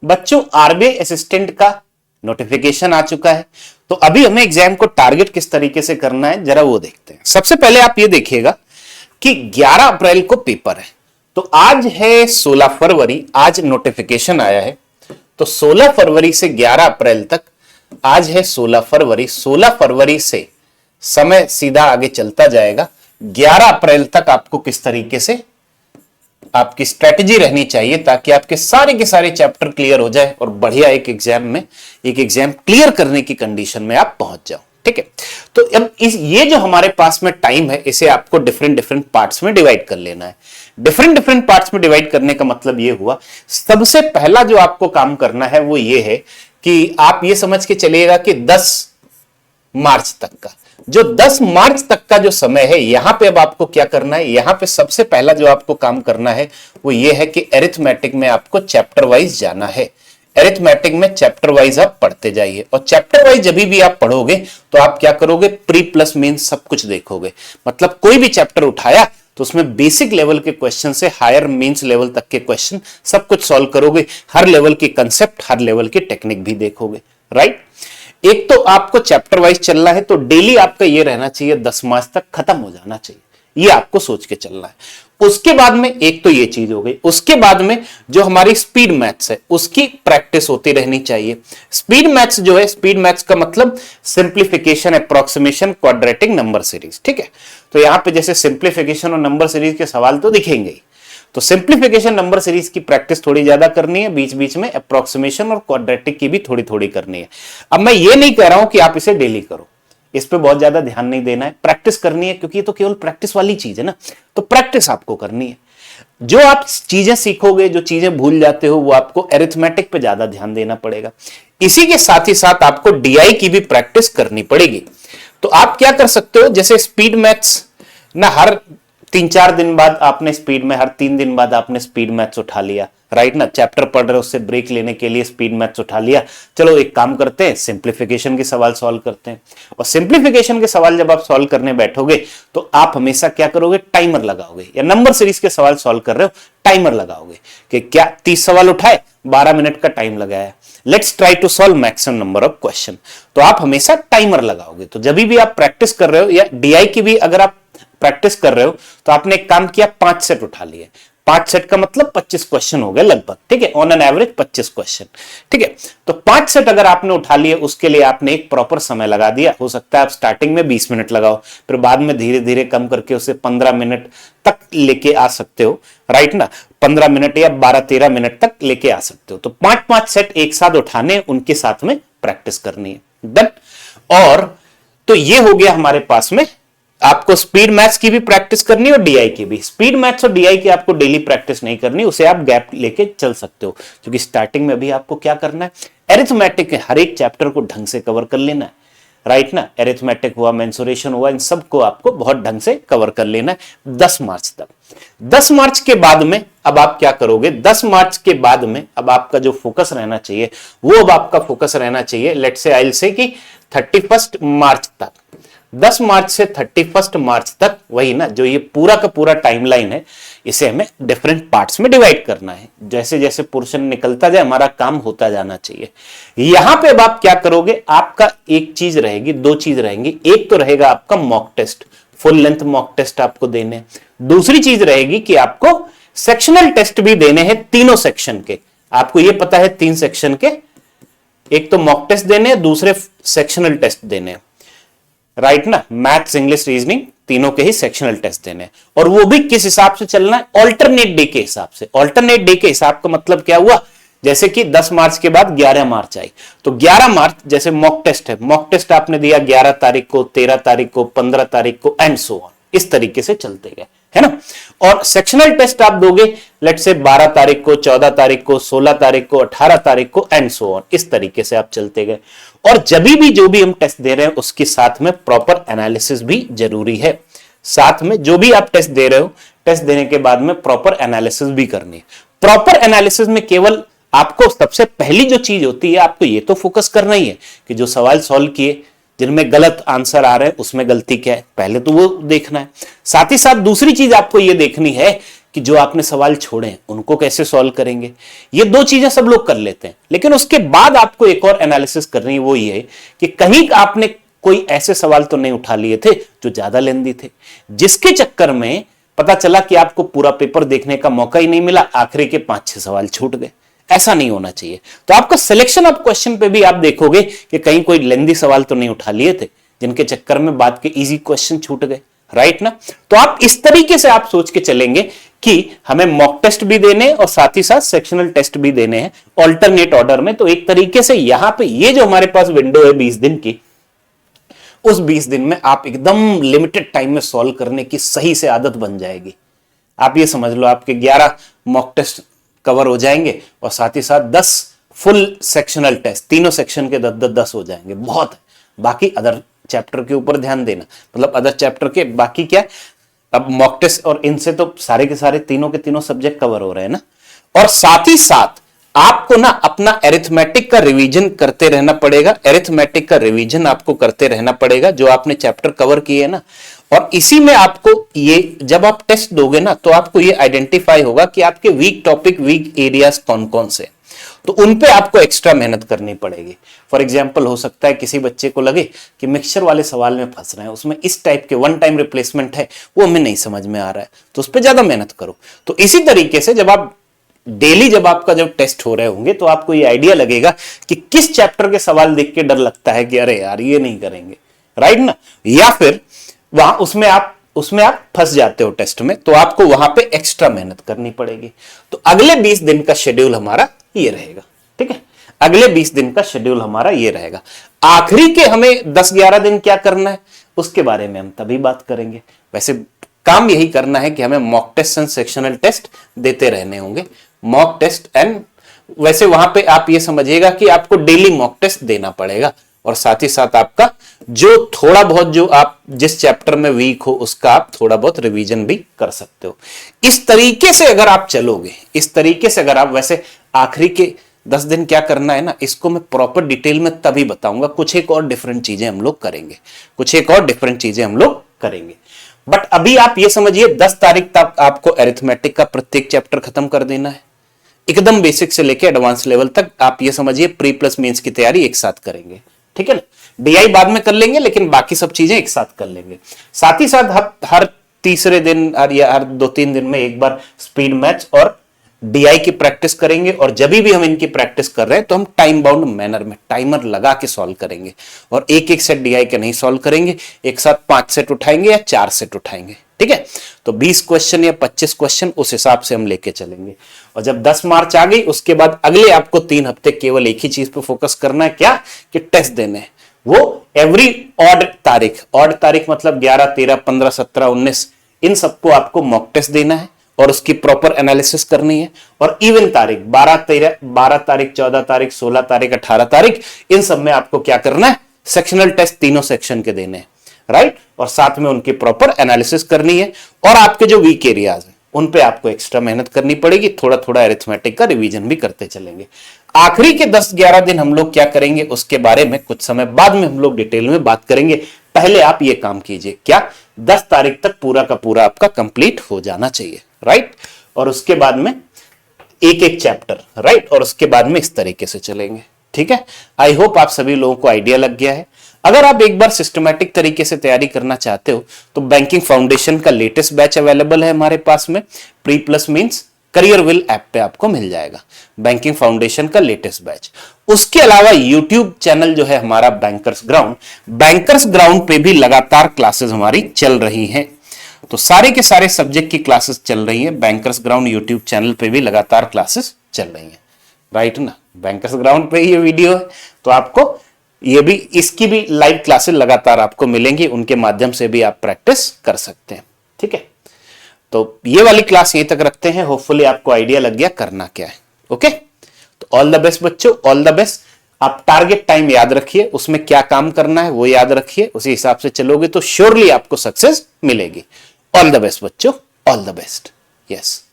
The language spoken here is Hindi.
बच्चों आरबीआई असिस्टेंट का नोटिफिकेशन आ चुका है, तो अभी हमें एग्जाम को टारगेट किस तरीके से करना है जरा वो देखते हैं। सबसे पहले आप ये देखिएगा कि 11 अप्रैल को पेपर है, तो आज है 16 फरवरी, आज नोटिफिकेशन आया है। तो 16 फरवरी से 11 अप्रैल तक, आज है 16 फरवरी, 16 फरवरी से समय सीधा आगे चलता जाएगा। 11 अप्रैल तक आपको किस तरीके से आपकी स्ट्रेटजी रहनी चाहिए ताकि आपके सारे के सारे चैप्टर क्लियर हो जाए और बढ़िया एक एग्जाम क्लियर करने की कंडीशन में आप पहुंच जाओ। ठीक है, तो अब ये जो हमारे पास में टाइम है, इसे आपको डिफरेंट पार्ट्स में डिवाइड कर लेना है। डिफरेंट पार्ट्स में डिवाइड करने का मतलब ये हुआ, सबसे पहला जो आपको काम करना है वो ये है कि आप ये समझ के चलिएगा कि 10 मार्च तक का जो 10 मार्च तक का जो समय है, यहां पे अब आपको क्या करना है, यहां पे सबसे पहला जो आपको काम करना है वो ये है कि अरिथमेटिक में आपको चैप्टर वाइज जाना है। अरिथमेटिक में चैप्टर वाइज आप पढ़ते जाइए, और चैप्टर वाइज जब भी आप पढ़ोगे तो आप क्या करोगे, प्री प्लस मेन सब कुछ देखोगे। मतलब कोई भी चैप्टर उठाया तो उसमें बेसिक लेवल के क्वेश्चन से हायर मेंस लेवल तक के क्वेश्चन सब कुछ सॉल्व करोगे। हर लेवल की कंसेप्ट, हर लेवल की टेक्निक भी देखोगे। राइट, एक तो आपको चैप्टर वाइज चलना है, तो डेली आपका ये रहना चाहिए 10 मार्च तक खत्म हो जाना चाहिए, ये आपको सोच के चलना है। उसके बाद में एक तो ये चीज हो गई, उसके बाद में जो हमारी स्पीड मैथ्स है उसकी प्रैक्टिस होती रहनी चाहिए। स्पीड मैथ्स जो है, स्पीड मैथ्स का मतलब simplification, approximation, quadratic, number series. ठीक है, तो यहां पे जैसे सिंप्लीफिकेशन और नंबर सीरीज के सवाल तो दिखेंगे ही, तो सिंप्लीफिकेशन नंबर सीरीज की प्रैक्टिस थोड़ी ज्यादा करनी है, बीच बीच में अप्रोक्सीमेशन और क्वाड्रेटिक की भी थोड़ी थोड़ी करनी है। अब मैं ये नहीं कह रहा हूं कि आप इसे डेली करो, इस पे बहुत ज्यादा ध्यान नहीं देना है, प्रैक्टिस करनी है, क्योंकि ये तो केवल प्रैक्टिस वाली चीज है ना, तो प्रैक्टिस आपको करनी है। जो आप चीजें सीखोगे, जो चीजें भूल जाते हो, वो आपको अरिथमेटिक पे ज्यादा ध्यान देना पड़ेगा। इसी के साथ ही साथ आपको डीआई की भी प्रैक्टिस करनी पड़ेगी। तो आप क्या कर सकते हो, जैसे स्पीड मैथ्स ना, हर 3-4 दिन बाद आपने स्पीड में, हर 3 दिन बाद आपने स्पीड मैथ्स उठा लिया। राइट ना, चैप्टर पढ़ रहे हो, उससे ब्रेक लेने के लिए स्पीड मैथ्स उठा लिया। चलो एक काम करते हैं, सिंप्लीफिकेशन के सवाल सॉल्व करते हैं। और सिंप्लीफिकेशन के सवाल जब आप सॉल्व करने बैठोगे तो आप हमेशा क्या करोगे, टाइमर लगाओगे। या नंबर सीरीज के सवाल सॉल्व कर रहे हो, टाइमर लगाओगे कि क्या 30 सवाल उठाए, 12 मिनट का टाइम लगाया, let's try to solve maximum number of question. तो आप हमेशा टाइमर लगाओगे। तो जब भी आप प्रैक्टिस कर रहे हो, या डीआई की भी अगर आप प्रैक्टिस कर रहे हो, तो आपने एक काम किया, 5 सेट उठा लिए। 5 सेट का मतलब 25 क्वेश्चन हो गए लगभग। ठीक है, ऑन एन एवरेज 25 क्वेश्चन। ठीक है, तो 5 सेट अगर आपने उठा लिए, उसके लिए आपने एक प्रॉपर समय लगा दिया। हो सकता है आप स्टार्टिंग में 20 मिनट लगाओ, फिर बाद में धीरे धीरे कम करके उसे 15 मिनट तक लेके आ सकते हो। राइट ना, 15 मिनट या 12-13 मिनट तक लेके आ सकते हो। तो 5-5 सेट एक साथ उठाने, उनके साथ में प्रैक्टिस करनी है। डन। और तो ये हो गया हमारे पास में, आपको स्पीड मैथ्स की भी प्रैक्टिस करनी है और डीआई की भी। स्पीड मैथ्स और डीआई की आपको डेली प्रैक्टिस नहीं करनी, उसे आप गैप लेके चल सकते हो, क्योंकि स्टार्टिंग में भी आपको क्या करना है, अरिथमेटिक के हर एक चैप्टर को ढंग से कवर कर लेना है। राइट ना, अरिथमेटिक हुआ, मेंसुरेशन हुआ, इन सबको आपको बहुत ढंग से कवर कर लेना है 10 मार्च तक। 10 मार्च के बाद में अब आप क्या करोगे, 10 मार्च के बाद में अब आपका जो फोकस रहना चाहिए, वो अब आपका फोकस रहना चाहिए, let's say I will say कि 31 मार्च तक। 10 मार्च से 31 मार्च तक, वही ना, जो ये पूरा का पूरा टाइमलाइन है, इसे हमें डिफरेंट पार्ट्स में डिवाइड करना है। जैसे जैसे पोर्शन निकलता जाए, हमारा काम होता जाना चाहिए। यहां पे अब आप क्या करोगे, आपका एक चीज रहेगी, 2 चीज रहेंगी। एक तो रहेगा आपका mock test, full length mock test आपको देने। दूसरी चीज रहेगी कि आपको सेक्शनल टेस्ट भी देने हैं, तीनों सेक्शन के। आपको ये पता है 3 सेक्शन के, एक तो मॉक टेस्ट देने, दूसरे सेक्शनल टेस्ट देने। राइट ना, मैथ्स, इंग्लिश, रीजनिंग, तीनों के ही सेक्शनल टेस्ट देने। और वो भी किस हिसाब से चलना है, ऑल्टरनेट डे के हिसाब से। ऑल्टरनेट डे के हिसाब का मतलब क्या हुआ, जैसे कि 10 मार्च के बाद 11 मार्च आई, तो 11 मार्च जैसे मॉक टेस्ट है, मॉक टेस्ट आपने दिया 11 तारीख को, 13 तारीख को, 15 तारीख को, एंड सो ऑन, इस तरीके से चलते गए, है ना। और सेक्शनल टेस्ट आप दोगे, लेट्स से 12 तारीख को, 14 तारीख को, 16 तारीख को, 18 तारीख को, एंड सो ऑन, इस तरीके से आप चलते गए। और जब भी जो भी हम टेस्ट दे रहे हैं, उसके साथ में प्रॉपर एनालिसिस भी जरूरी है। साथ में जो भी आप टेस्ट दे रहे हो, टेस्ट देने के बाद में प्रॉपर एनालिसिस भी करनी है। प्रॉपर एनालिसिस में केवल आपको सबसे पहली जो चीज होती है, आपको ये तो फोकस करना ही है कि जो सवाल सॉल्व किए, जिनमें गलत आंसर आ रहे हैं, उसमें गलती क्या है, पहले तो वो देखना है। साथ ही साथ दूसरी चीज आपको ये देखनी है कि जो आपने सवाल छोड़े हैं उनको कैसे सॉल्व करेंगे। ये दो चीजें सब लोग कर लेते हैं, लेकिन उसके बाद आपको एक और एनालिसिस करनी है, वो ये है कि कहीं आपने कोई ऐसे सवाल तो नहीं उठा लिए थे जो ज्यादा लेंदी थे, जिसके चक्कर में पता चला कि आपको पूरा पेपर देखने का मौका ही नहीं मिला, आखिरी के 5-6 सवाल छूट गए। ऐसा नहीं होना चाहिए। तो आपका सिलेक्शन ऑफ क्वेश्चन पे भी आप देखोगे कि कहीं कोई लेंदी सवाल तो नहीं उठा लिए थे जिनके चक्कर में बाद के इजी क्वेश्चन छूट गए, राइट ना। तो आप इस तरीके से आप सोच के चलेंगे कि हमें मॉक टेस्ट भी देने और साथ ही साथ सेक्शनल टेस्ट भी देने हैं ऑल्टरनेट ऑर्डर में। तो एक तरीके से यहां पे ये जो हमारे पास विंडो है 20 दिन की, उस 20 दिन में आप एकदम लिमिटेड टाइम में सॉल्व करने की सही से आदत बन जाएगी। आप ये समझ लो आपके 11 मॉक टेस्ट कवर हो जाएंगे और साथ ही साथ 10 फुल सेक्शनल टेस्ट, तीनों सेक्शन के 10 हो जाएंगे, बहुत है। बाकी अदर चैप्टर के ऊपर ध्यान देना, मतलब अदर चैप्टर के बाकी क्या, अब मॉक टेस्ट और इनसे तो सारे के सारे तीनों के तीनों सब्जेक्ट कवर हो रहे हैं ना। और साथ ही साथ आपको ना अपना अरिथमेटिक का रिवीजन करते रहना पड़ेगा। अरिथमेटिक का रिवीजन आपको करते रहना पड़ेगा जो आपने चैप्टर कवर किए है ना। और इसी में आपको ये जब आप टेस्ट दोगे ना तो आपको ये आइडेंटिफाई होगा कि आपके वीक टॉपिक, वीक एरियाज कौन कौन से, तो उन पे आपको एक्स्ट्रा मेहनत करनी पड़ेगी। फॉर एग्जांपल हो सकता है किसी बच्चे को लगे कि मिक्सचर वाले सवाल में फंस रहे हैं, उसमें इस टाइप के वन टाइम रिप्लेसमेंट है, वो हमें नहीं समझ में आ रहा है, तो उस पर ज्यादा मेहनत करो। तो इसी तरीके से जब आप डेली जब आपका जब टेस्ट हो रहे होंगे तो आपको ये आइडिया लगेगा कि किस चैप्टर के सवाल देख के डर लगता है कि अरे यार ये नहीं करेंगे, राइट ना, या फिर वहां उसमें आप फंस जाते हो टेस्ट में, तो आपको वहां पे एक्स्ट्रा मेहनत करनी पड़ेगी। तो अगले 20 दिन का शेड्यूल हमारा ये रहेगा, ठीक है। अगले 20 दिन का शेड्यूल हमारा ये रहेगा। आखिरी के हमें 10-11 दिन क्या करना है उसके बारे में हम तभी बात करेंगे। वैसे काम यही करना है कि हमें mock test and sectional test देते रहने होंगे। मॉक टेस्ट एंड वैसे वहां पे आप ये समझिएगा कि आपको डेली मॉक टेस्ट देना पड़ेगा और साथ ही साथ आपका जो थोड़ा बहुत जो आप जिस चैप्टर में वीक हो उसका आप थोड़ा बहुत रिवीजन भी कर सकते हो। इस तरीके से अगर आप चलोगे, इस तरीके से अगर आप, वैसे आखिरी के 10 दिन क्या करना है ना, इसको मैं प्रॉपर डिटेल में तभी बताऊंगा। कुछ एक और डिफरेंट चीजें हम लोग करेंगे, बट अभी आप ये समझिए 10 तारीख तक आपको अरिथमेटिक का प्रत्येक चैप्टर खत्म कर देना है, एकदम बेसिक से लेके एडवांस लेवल तक। आप ये समझिए प्री प्लस मेंस की तैयारी एक साथ करेंगे, ठीक है ना। डीआई बाद में कर लेंगे, लेकिन बाकी सब चीजें एक साथ कर लेंगे। साथ ही साथ हर तीसरे दिन या हर 2-3 दिन में एक बार स्पीड मैच और डीआई की प्रैक्टिस करेंगे। और जब भी हम इनकी प्रैक्टिस कर रहे हैं तो हम टाइम बाउंड मैनर में टाइमर लगा के सॉल्व करेंगे और एक सेट डीआई के नहीं सॉल्व करेंगे, एक साथ 5 सेट उठाएंगे या 4 सेट उठाएंगे, ठीक है। तो 20 क्वेश्चन या 25 क्वेश्चन उस हिसाब से हम लेके चलेंगे। और जब 10 मार्च आ गई उसके बाद अगले आपको 3 हफ्ते केवल एक ही चीज पे फोकस करना है, क्या कि टेस्ट देने हैं। वो एवरी ऑड तारीख मतलब 11, 13, 15, 17, 19 इन सबको आपको मॉक टेस्ट देना है और उसकी प्रॉपर एनालिसिस करनी है। और इवन तारीख 12 तारीख, 14 तारीख, 16 तारीख, 18 तारीख, इन सब में आपको क्या करना है, सेक्शनल टेस्ट तीनों सेक्शन के देने हैं, राइट। और साथ में उनकी प्रॉपर एनालिसिस करनी है और आपके जो वीक एरियाज हैं उन पे आपको एक्स्ट्रा मेहनत करनी पड़ेगी। थोड़ा थोड़ा अरिथमेटिक का रिवीजन भी करते चलेंगे। आखिरी के 10-11 दिन हम लोग क्या करेंगे उसके बारे में कुछ समय बाद में हम लोग डिटेल में बात करेंगे। पहले आप ये काम कीजिए, क्या 10 तारीख तक पूरा का पूरा आपका कंप्लीट हो जाना चाहिए, राइट। और उसके बाद में एक चैप्टर, राइट। और उसके बाद में इस तरीके से चलेंगे, ठीक है। आई होप आप सभी लोगों को आइडिया लग गया है। अगर आप एक बार सिस्टमैटिक तरीके से तैयारी करना चाहते हो तो बैंकिंग फाउंडेशन का लेटेस्ट बैच अवेलेबल है हमारे पास में, pre plus means career will app पे आपको मिल जाएगा बैंकिंग फाउंडेशन का लेटेस्ट बैच। उसके अलावा यूट्यूब चैनल जो है हमारा बैंकर्स ग्राउंड पे भी लगातार क्लासेस हमारी चल रही हैं। तो सारे के सारे सब्जेक्ट की क्लासेस चल रही हैं। बैंकर्स ग्राउंड यूट्यूब चैनल पे भी लगातार क्लासेस चल रही हैं, राइट ना। बैंकर्स ग्राउंड पे ये वीडियो है तो आपको ये भी, इसकी भी लाइव क्लासेस लगातार आपको मिलेंगी, उनके माध्यम से भी आप प्रैक्टिस कर सकते हैं, ठीक है। तो ये वाली क्लास यहीं तक रखते हैं। होपफुली आपको आइडिया लग गया करना क्या है, ओके। तो ऑल द बेस्ट बच्चों, ऑल द बेस्ट। आप टारगेट टाइम याद रखिए, उसमें क्या काम करना है वो याद रखिए, उसी हिसाब से चलोगे तो श्योरली आपको सक्सेस मिलेगी। ऑल द बेस्ट बच्चों, ऑल द बेस्ट। यस।